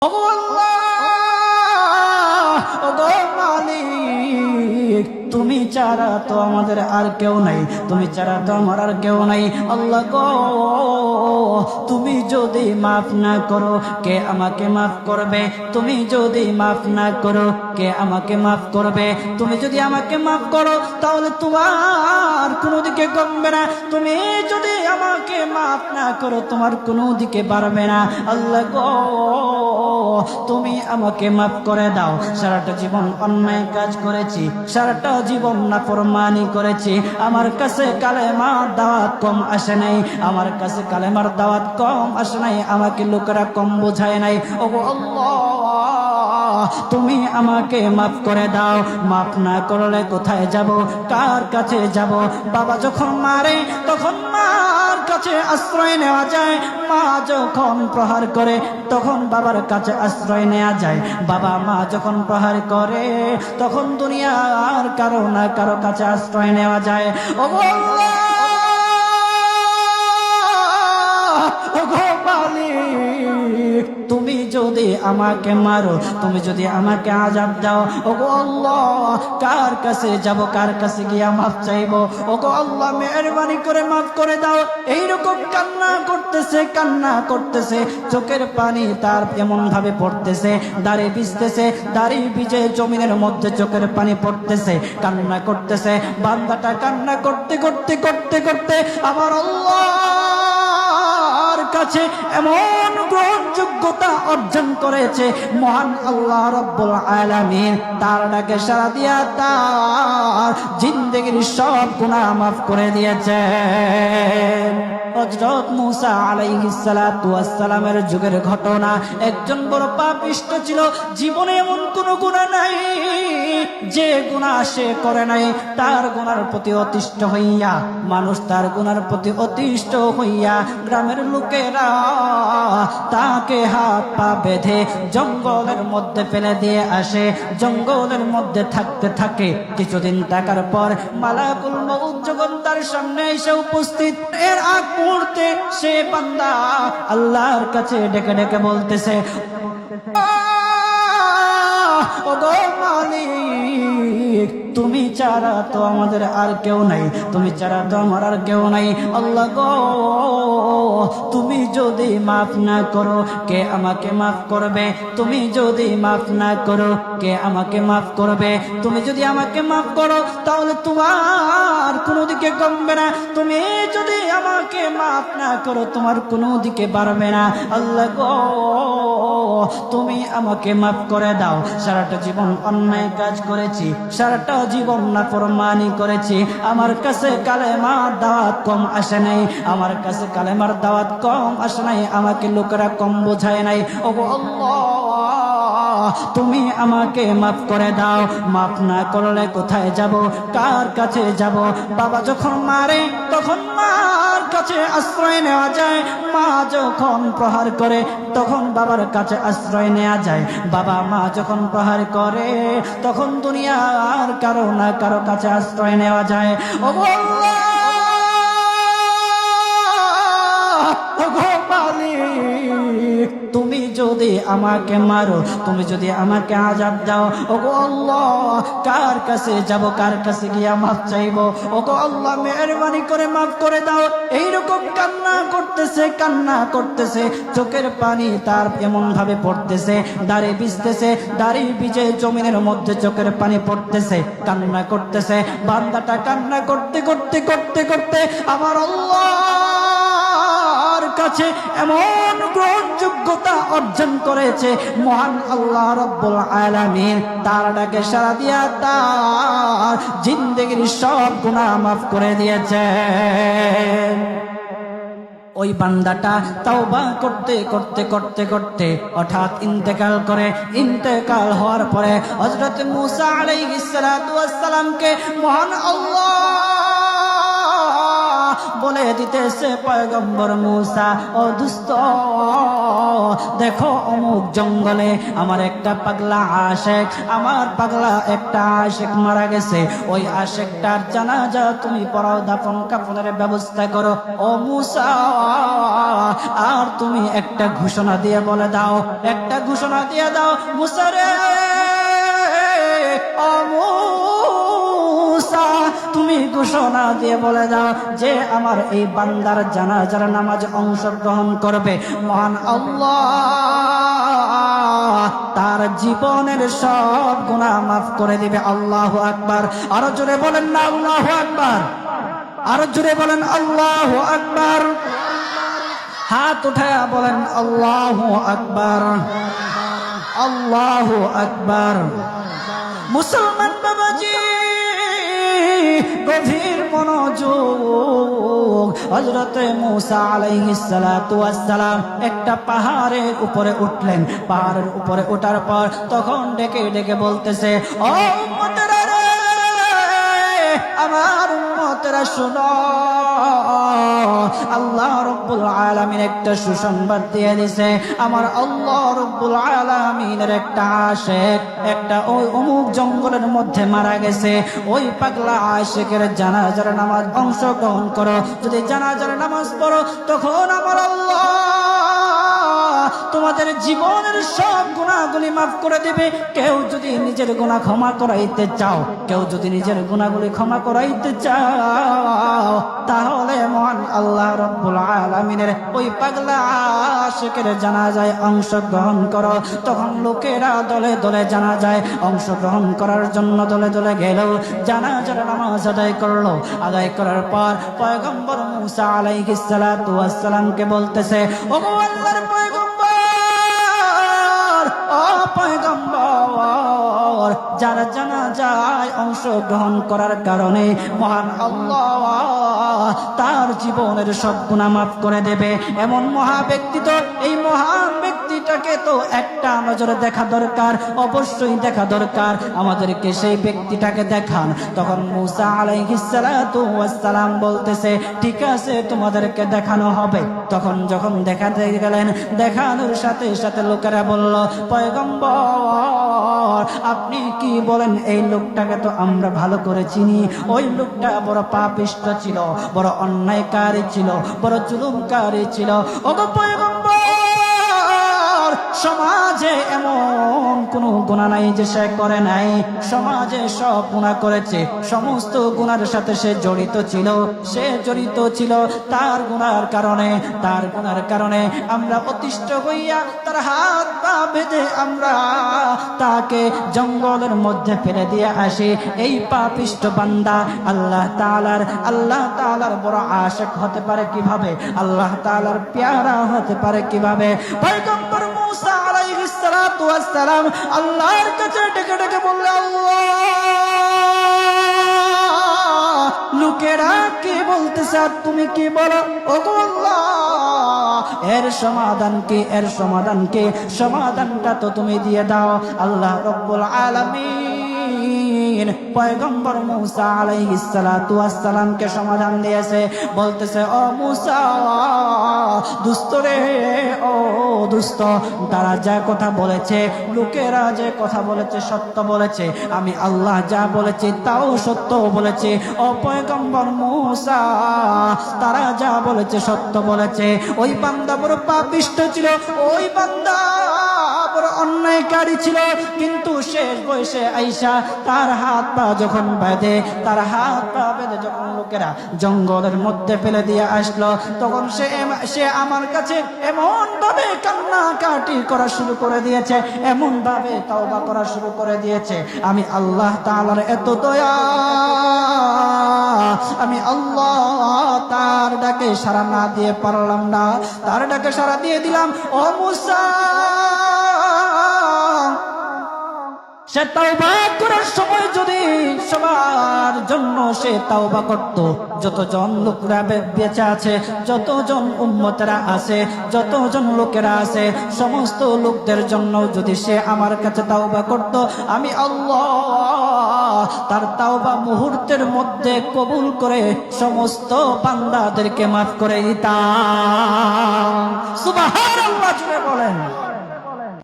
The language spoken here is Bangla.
ওগো আল্লাহ, ওগো মালিক, তুমি ছাড়া তো আমাদের আর কেউ নাই, তুমি ছাড়া তো আমার আর কেউ নাই। আল্লাহ গো, তুমি যদি মাফ না করো কে আমাকে মাফ করবে? তুমি যদি মাফ না করো কে আমাকে মাফ করবে? তুমি যদি আমাকে মাফ করো তাহলে তোমার কোনো দিকে কমবে না, তুমি যদি আমাকে মাফ না করো তোমার কোনো দিকে বাড়বে না। আল্লাহ গো, তুমি আমাকে মাফ করে দাও। সারাটা জীবন অন্যায় কাজ করেছি, সারাটা জীবন নাফরমানি করেছি, আমার কাছে কালেমার দাওয়াত কম আসে নাই, আমার কাছে কালেমার দাওয়াত কম আসে নাই, আমাকে লোকেরা কম বোঝায় নাই। ওগো আল্লাহ, তুমি আমাকে মাফ করে দাও। মাফ না করলে কোথায় যাব, কার কাছে যাব? বাবা যখন মারে তখন মার কাছে আশ্রয় নেওয়া যায়, মা যখন প্রহার করে তখন বাবার কাছে আশ্রয় নেওয়া যায়, বাবা মা যখন প্রহার করে তখন দুনিয়ার কারো না কারো কাছে আশ্রয় নেওয়া যায়। ওগো আল্লাহ, ওগো মালিক, তুমি যদি আমাকে মারো, তুমি যদি আমাকে আযাব দাও, ওগো আল্লাহ, কার কাছে যাব, কার কাছে গিয়া মাফ চাইবো? ওগো আল্লাহ, মেহেরবানি করে মাফ করে দাও। এইরকম কান্না করতেছে, কান্না করতেছে, চোখের পানি তার এমন ভাবে পড়তেছে, দাড়ি ভিজতেছে, দাড়ি ভিজে জমিনের মধ্যে চোখের পানি পড়তেছে, কান্না করতেছে। বান্দাটা কান্না করতে করতে করতে করতে আমার আল্লাহর কাছে এমন গ্রহণযোগ্যতা অর্জন করেছে, মহান আল্লাহ রাব্বুল আলামিন তার ডাকে সাড়া দিয়া তার জিন্দেগির সব গুনাহ মাফ করে দিয়েছে। হযরত মূসা আলাইহিস সালাতু ওয়াস সালামের যুগের ঘটনা। একজন বড় পাপিষ্ঠ ছিল, জীবনে এমন কোন গুনাহ নাই যে গুনাহ সে করে নাই। তার গুনার প্রতি অতিষ্ঠ হইয়া, মানুষ তার গুনার প্রতি অতিষ্ঠ হইয়া গ্রামের লোকেরা তাকে হাত পা বেঁধে জঙ্গলের মধ্যে ফেলে দিয়ে আসে। জঙ্গলের মধ্যে থাকতে থাকে, কিছুদিন থাকার পর মালাকুল মউত যখন তার সামনে এসে উপস্থিত, এর আগ মুহূর্তে সে বান্দা আল্লাহর কাছে ডেকে ডেকে বলতেছে, ওগো মালিক, তুমি ছাড়া তো আমাদের আর কেউ নাই, তুমি ছাড়া তো আমার আর কেউ নাই। আল্লাহ গো, তুমি যদি মাফ না করো কে আমাকে মাফ করবে? তুমি যদি মাফ না করো কে আমাকে মাফ করবে? তুমি যদি আমাকে মাফ করো তাহলে তোমার কোনো দিকে কমবে না, তুমি যদি আমাকে মাফ না করো তোমার কোনো দিকে বাড়বে না। আল্লাহ গো, তুমি আমাকে মাফ করে দাও। সারাটা জীবন অন্যায় কাজ করেছি, সারাটা জীবন নাফরমানি করেছি, আমার কাছে কালেমার দাওয়াত কম আসে নাই, আমার কাছে কালেমার দাওয়াত কম আসে নাই, আমাকে লোকেরা কম বোঝায় নাই। ওগো আল্লাহ, তুমি আমাকে মাফ করে দাও। মাফ না করলে কোথায় যাব, কার কাছে যাব? বাবা যখন মারে তখন মার কাছে আশ্রয় নেওয়া যায়, মা যখন প্রহার করে তখন বাবার কাছে আশ্রয় নেওয়া যায়, বাবা মা যখন প্রহার করে তখন দুনিয়ার কারো না কারো কাছে আশ্রয় নেওয়া যায়। ওগো আল্লাহ, ওগো মালিক, তুমি যদি আমাকে মারো, তুমি যদি আমাকে আযাব দাও, ওগো আল্লাহ, কার কাছে যাব, কার কাছে গিয়া মাফ চাইবো? ওগো আল্লাহ, মেহেরবানি করে মাফ করে দাও। এইরকম কান্না করতেছে, কান্না করতেছে, চোখের পানি তার এমন ভাবে পড়তেছে, দাড়ি ভিজতেছে, দাড়ি ভিজে জমিনের মধ্যে চোখের পানি পড়তেছে, কান্না করতেছে। বান্দাটা কান্না করতে করতে করতে করতে আমার আল্লাহর কাছে এমন গ্রহণযোগ্যতা অর্জন করেছে, মহান আল্লাহ রাব্বুল আলামিন তার ডাকে সাড়া দিয়া তার জিন্দেগির সব গুনাহ মাফ করে দিয়েছে। ওই বান্দাটা তাওবা করতে করতে করতে করতে হঠাৎ ইন্তেকাল করে। ইন্তেকাল হওয়ার পরে হযরত মূসা আলাইহিস সালাতু ওয়াস সালামকে মহান আল্লাহ বলে দিতেছে পয়গম্বর মূসা, ও দুস্থ, দেখো অমুক জঙ্গলে আমার একটা পাগলা আশেক, আমার পাগলা একটা আশেক মারা গেছে, ওই আশেকটার জানাজা তুমি পড়াও, দাফন কাফনের ব্যবস্থা করো। ও মূসা, আর তুমি একটা ঘোষণা দিয়ে বলে দাও, একটা ঘোষণা দিয়ে দাও মূসা রে, ও মূসা, তুমি ঘোষণা দিয়ে বলে দাও যে আমার এই বান্দার জানাজার নামাজ অংশগ্রহণ করবে, মহান আল্লাহ তার জীবনের সব গুনাহ মাফ করে দিবে। আল্লাহু আকবার। আরো জোরে বলেন না আল্লাহু আকবার, আরো জোরে বলেন আল্লাহু আকবার। হাত উঠায়া বলেন আল্লাহু আকবার, আল্লাহু আকবার। মুসলমান বাবাজি, গভীর মনোযোগ। হযরতে মূসা আলাইহিস সালাতু ওয়াস সালাম একটা পাহাড়ের উপরে উঠলেন। পাহাড়ের উপরে ওঠার পর তখন ডেকে ডেকে বলতেছে, ও উম্মতেরা রে, আমার উম্মতেরা শুনো, আল্লাহ রাব্বুল আলামিন একটা সুসংবাদ দিয়ে দিয়েছে। আমার আল্লাহ রাব্বুল আলামিনের একটা আশিক একটা ওই অমুক জঙ্গলের মধ্যে মারা গেছে, ওই পাগলা আশিকের জানাজার নামাজ অংশগ্রহণ করো। যদি জানাজার নামাজ পড়ো তখন আমার আল্লাহ তোমাদের জীবনের সব গুনাহগুলি মাফ করে দিবে। কেউ যদি নিজের গুনাহ ক্ষমা করাইতে চাও, কেউ যদি নিজের গুনাহগুলি ক্ষমা করাইতে চাও, তাহলে মহান আল্লাহ রাব্বুল আলামিনের ওই পাগলা আশিকের জানাজায় অংশগ্রহণ করো। তখন লোকেরা দলে দলে জানাজায় অংশগ্রহণ করার জন্য দলে দলে গেল, জানাজার নামাজ আদায় করলো। আদায় করার পর পয়গম্বর মূসা আলাইহিস সালাতু ওয়াস সালামকে বলতেছে, ও আল্লাহর পয়গম্বর, যারা জানাজায় অংশগ্রহণ করার কারণে মহান আল্লাহ তার জীবনের সব গুনাহ মাফ করে দেবে, এমন মহা ব্যক্তি তো, এই মহান ব্যক্তিটাকে তো একটা নজরে দেখা দরকার, অবশ্যই দেখা দরকার, আমাদেরকে সেই ব্যক্তিটাকে দেখান। তখন মূসা আলাইহিস সালাতু ওয়াস সালাম বলতেছে, ঠিক আছে, তোমাদেরকে দেখানো হবে। তখন যখন দেখাতে গেলেন, দেখানোর সাথে সাথে লোকেরা বলল, পয়গম্বর আপনি কি বলেন, এই লোকটাকে তো আমরা ভালো করে চিনি, ওই লোকটা বড় পাপিষ্ঠ ছিল, বড় অন্যায়কারী ছিল, বড় জুলুমকারী ছিল। ওগো পয়গম্বর, সমাজে এমন কোন গুনাহ নাই যে সে করে নাই, সমাজে সব গুনাহ করেছে, সমস্ত গুনার সাথে সে জড়িত ছিল, সে জড়িত ছিল। তার গুনার কারণে, তার গুনার কারণে আমরা অতিষ্ঠ হইয়া তার হাত পা বেঁধে আমরা তাকে জঙ্গলের মধ্যে ফেলে দিয়ে আসি। এই পাপিষ্ঠ বান্দা আল্লাহ তাআলার বড় আশিক হতে পারে কিভাবে, আল্লাহ তাআলার পেয়ারা হতে পারে কিভাবে? পয়গম্বর মূসা আলাইহিস সালাতু ওয়াস সালাম আল্লাহর কাছে ডেকে ডেকে বললেন, আল্লাহ, লোকেরা কি বলতেছে আর তুমি কি বলো? ওগো আল্লাহ, এর সমাধান কি, এর সমাধান কি? সমাধানটা তো তুমি দিয়ে দাও। আল্লাহ রাব্বুল আলামিন পয়গম্বর মূসা আলাইহিস সালাতু ওয়াস সালামকে সমাধান দিয়েছে। বলতেছে, ও মূসা, দুষ্ট রে, ও দুষ্ট, তারা যা কথা বলেছে, লোকেরা যে কথা বলেছে সত্য বলেছে, আমি আল্লাহ যা বলেছি তাও সত্য বলেছি। ও পয়গম্বর মূসা, তারা যা বলেছে সত্য বলেছে। ওই বান্দা বড় পাপিষ্ঠ ছিল, ওই বান্দা বড় অন্যায়কারী ছিল, কিন্তু শেষ বয়সে আইসা তার হাত পা যখন বেঁধে, তার হাত পা বেঁধে যখন লোকেরা জঙ্গলের মধ্যে ফেলে দিয়ে আসলো, তখন সে আমার কাছে এমন ভাবে কান্নাকাটি করা শুরু করে দিয়েছে, এমন ভাবে তওবা করা শুরু করে দিয়েছে। আমি আল্লাহ তাআলার এত দয়া, আমি আল্লাহ তার ডাকে সাড়া না দিয়ে পারলাম না, তার ডাকে সাড়া দিয়ে দিলাম। ও মূসা, সে তাওবা করার সময় যদি সবার জন্য সে তাওবা করত, যতজন লোকেরা বেঁচে আছে, যতজন উম্মতেরা আছে, যতজন লোকেরা আছে, সমস্ত লোকদের জন্য যদি সে আমার কাছে তাওবা করত, আমি আল্লাহ তার তাওবা মুহূর্তের মধ্যে কবুল করে সমস্ত বান্দাদেরকে মাফ করে দিতাম। সুবহানাল্লাহ জুড়ে বলেন।